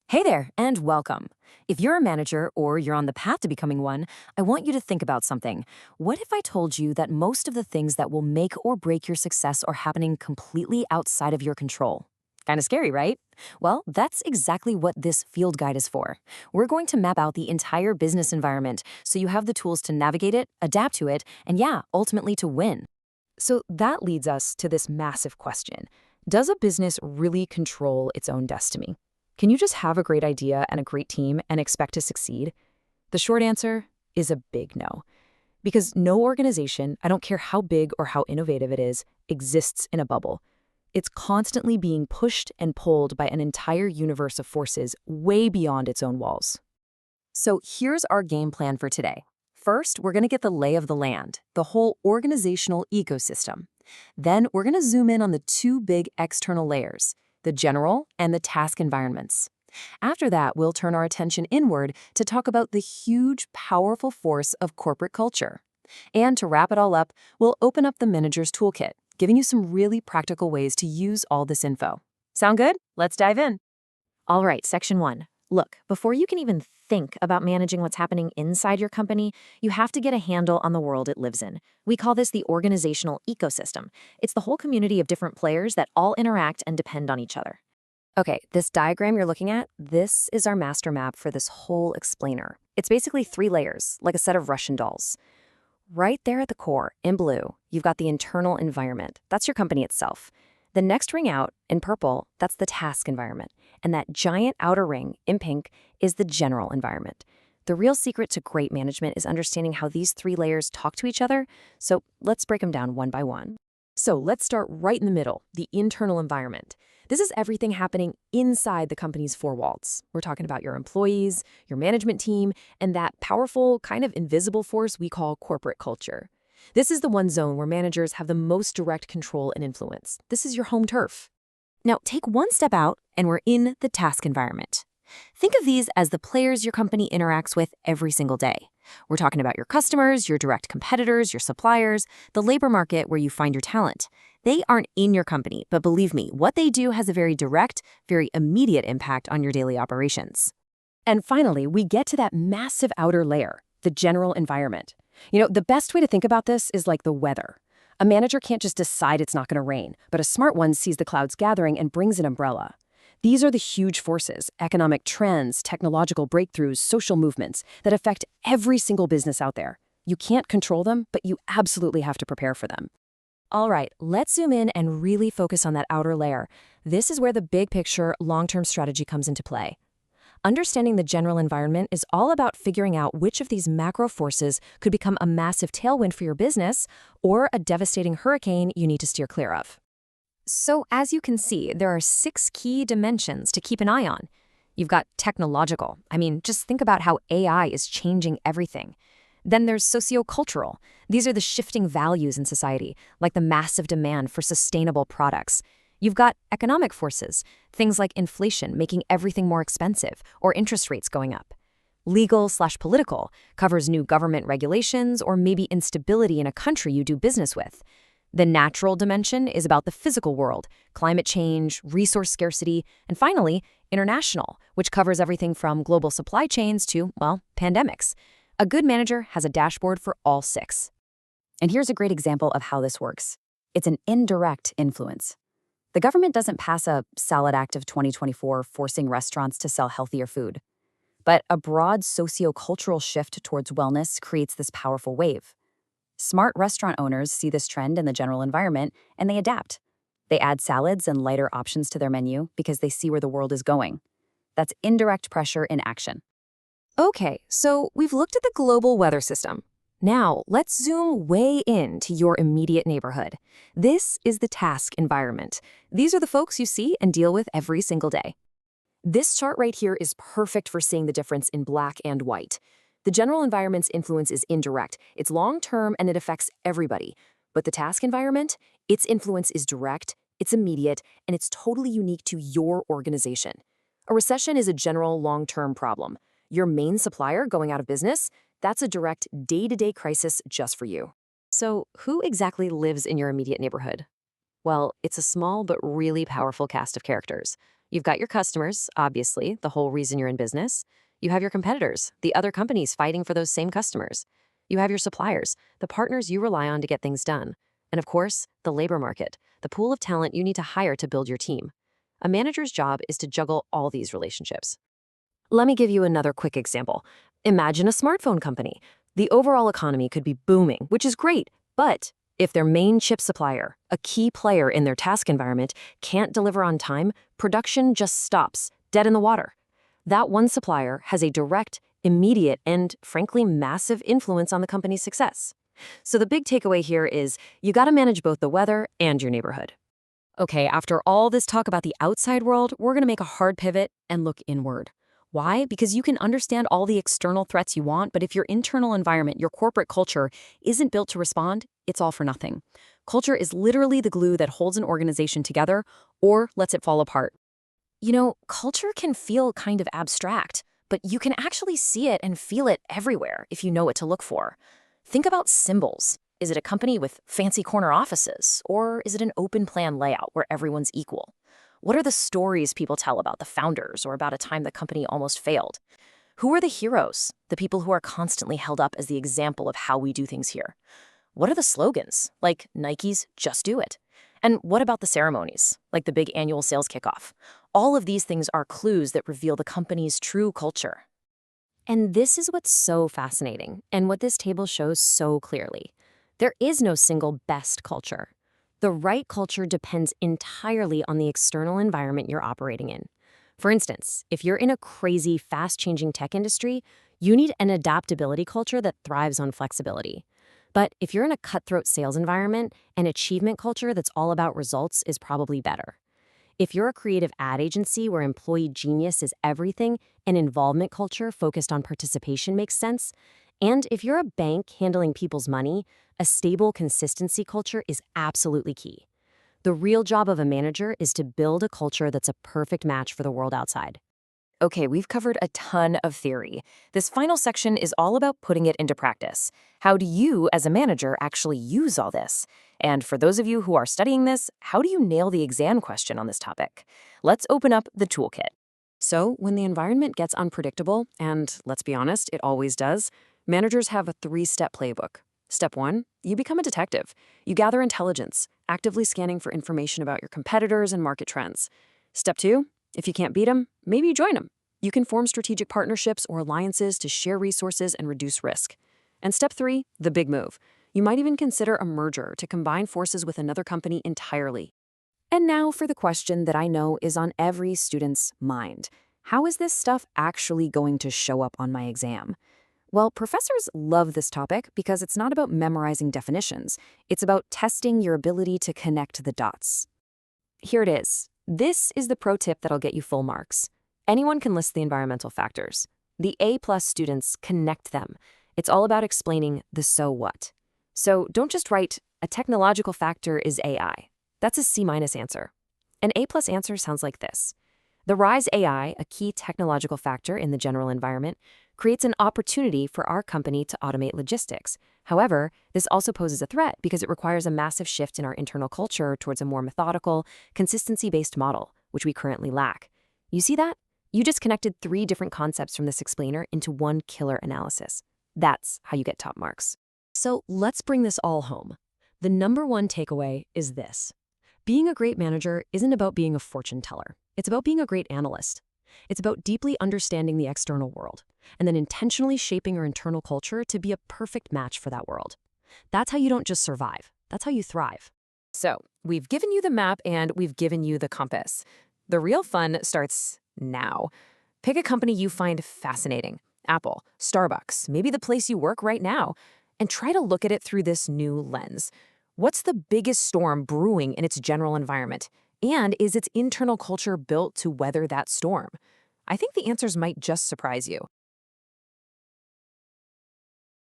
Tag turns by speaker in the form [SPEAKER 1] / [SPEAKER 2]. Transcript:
[SPEAKER 1] Hey there, and welcome. If you're a manager or you're on the path to becoming one, I want you to think about something. What if I told you that most of the things that will make or break your success are happening completely outside of your control? Kind of scary, right? Well, that's exactly what this field guide is for. We're going to map out the entire business environment so you have the tools to navigate it, adapt to it, and yeah, ultimately to win. So that leads us to this massive question. Does a business really control its own destiny? Can you just have a great idea and a great team and expect to succeed? The short answer is a big no. Because no organization, I don't care how big or how innovative it is, exists in a bubble. It's constantly being pushed and pulled by an entire universe of forces way beyond its own walls. So here's our game plan for today. First, we're going to get the lay of the land, the whole organizational ecosystem. Then we're going to zoom in on the two big external layers, the general and the task environments. After that, we'll turn our attention inward to talk about the huge, powerful force of corporate culture. And to wrap it all up, we'll open up the manager's toolkit, giving you some really practical ways to use all this info. Sound good? Let's dive in.
[SPEAKER 2] All right, section one. Look, before you can even think about managing what's happening inside your company, you have to get a handle on the world it lives in. We call this the organizational ecosystem. It's the whole community of different players that all interact and depend on each other.
[SPEAKER 1] Okay, this diagram you're looking at, this is our master map for this whole explainer. It's basically three layers, like a set of Russian dolls. Right there at the core, in blue, you've got the internal environment. That's your company itself. The next ring out, in purple, that's the task environment. And that giant outer ring, in pink, is the general environment. The real secret to great management is understanding how these three layers talk to each other, so let's break them down one by one. So let's start right in the middle, the internal environment. This is everything happening inside the company's four walls. We're talking about your employees, your management team, and that powerful, kind of invisible force we call corporate culture. This is the one zone where managers have the most direct control and influence. This is your home turf. Now, take one step out, and we're in the task environment. Think of these as the players your company interacts with every single day. We're talking about your customers, your direct competitors, your suppliers, the labor market where you find your talent. They aren't in your company, but believe me, what they do has a very direct, very immediate impact on your daily operations. And finally, we get to that massive outer layer, the general environment. The best way to think about this is like the weather. A manager can't just decide it's not going to rain, but a smart one sees the clouds gathering and brings an umbrella. These are the huge forces, economic trends, technological breakthroughs, social movements that affect every single business out there. You can't control them, but you absolutely have to prepare for them. All right, let's zoom in and really focus on that outer layer. This is where the big picture, long-term strategy comes into play. Understanding the general environment is all about figuring out which of these macro forces could become a massive tailwind for your business or a devastating hurricane you need to steer clear of. So as you can see, there are 6 key dimensions to keep an eye on. You've got technological. Just think about how AI is changing everything. Then there's sociocultural. These are the shifting values in society, like the massive demand for sustainable products. You've got economic forces, things like inflation making everything more expensive or interest rates going up. Legal/political covers new government regulations or maybe instability in a country you do business with. The natural dimension is about the physical world, climate change, resource scarcity, and finally, international, which covers everything from global supply chains to, well, pandemics. A good manager has a dashboard for all 6. And here's a great example of how this works. It's an indirect influence. The government doesn't pass a Salad Act of 2024 forcing restaurants to sell healthier food. But a broad sociocultural shift towards wellness creates this powerful wave. Smart restaurant owners see this trend in the general environment, and they adapt. They add salads and lighter options to their menu because they see where the world is going. That's indirect pressure in action. Okay, so we've looked at the global weather system. Now, let's zoom way into your immediate neighborhood. This is the task environment. These are the folks you see and deal with every single day. This chart right here is perfect for seeing the difference in black and white. The general environment's influence is indirect, it's long-term, and it affects everybody. But the task environment, its influence is direct, it's immediate, and it's totally unique to your organization. A recession is a general long-term problem. Your main supplier going out of business, that's a direct day-to-day crisis just for you. So who exactly lives in your immediate neighborhood? Well, it's a small but really powerful cast of characters. You've got your customers, obviously, the whole reason you're in business. You have your competitors, the other companies fighting for those same customers. You have your suppliers, the partners you rely on to get things done. And of course, the labor market, the pool of talent you need to hire to build your team. A manager's job is to juggle all these relationships. Let me give you another quick example. Imagine a smartphone company. The overall economy could be booming, which is great, but if their main chip supplier, a key player in their task environment, can't deliver on time, production just stops, dead in the water. That one supplier has a direct, immediate, and frankly massive influence on the company's success. So the big takeaway here is you gotta manage both the weather and your neighborhood. Okay, after all this talk about the outside world, we're gonna make a hard pivot and look inward. Why? Because you can understand all the external threats you want, but if your internal environment, your corporate culture, isn't built to respond, it's all for nothing. Culture is literally the glue that holds an organization together or lets it fall apart. You know, culture can feel kind of abstract, but you can actually see it and feel it everywhere if you know what to look for. Think about symbols. Is it a company with fancy corner offices, or is it an open plan layout where everyone's equal? What are the stories people tell about the founders or about a time the company almost failed? Who are the heroes, the people who are constantly held up as the example of how we do things here? What are the slogans, like Nike's Just Do It? And what about the ceremonies, like the big annual sales kickoff? All of these things are clues that reveal the company's true culture. And this is what's so fascinating, and what this table shows so clearly. There is no single best culture. The right culture depends entirely on the external environment you're operating in. For instance, if you're in a crazy, fast-changing tech industry, you need an adaptability culture that thrives on flexibility. But if you're in a cutthroat sales environment, an achievement culture that's all about results is probably better. If you're a creative ad agency where employee genius is everything, an involvement culture focused on participation makes sense. And if you're a bank handling people's money, a stable consistency culture is absolutely key. The real job of a manager is to build a culture that's a perfect match for the world outside. Okay, we've covered a ton of theory. This final section is all about putting it into practice. How do you, as a manager, actually use all this? And for those of you who are studying this, how do you nail the exam question on this topic? Let's open up the toolkit. So, when the environment gets unpredictable, and let's be honest, it always does, managers have a 3-step playbook. Step 1, you become a detective. You gather intelligence, actively scanning for information about your competitors and market trends. Step 2, if you can't beat them, maybe you join them. You can form strategic partnerships or alliances to share resources and reduce risk. And step 3, the big move. You might even consider a merger to combine forces with another company entirely. And now for the question that I know is on every student's mind. How is this stuff actually going to show up on my exam? Well, professors love this topic because it's not about memorizing definitions. It's about testing your ability to connect the dots. Here it is. This is the pro tip that'll get you full marks. Anyone can list the environmental factors. The A+ students connect them. It's all about explaining the so what. So don't just write, a technological factor is AI. That's a C- answer. An A+ answer sounds like this. The rise AI, a key technological factor in the general environment, creates an opportunity for our company to automate logistics. However, this also poses a threat because it requires a massive shift in our internal culture towards a more methodical, consistency-based model, which we currently lack. You see that? You just connected 3 different concepts from this explainer into one killer analysis. That's how you get top marks. So let's bring this all home. The number 1 takeaway is this. Being a great manager isn't about being a fortune teller. It's about being a great analyst. It's about deeply understanding the external world and then intentionally shaping your internal culture to be a perfect match for that world. That's how you don't just survive. That's how you thrive. So, we've given you the map and we've given you the compass. The real fun starts now. Pick a company you find fascinating. Apple, Starbucks, maybe the place you work right now, and try to look at it through this new lens. What's the biggest storm brewing in its general environment? And is its internal culture built to weather that storm? I think the answers might just surprise you.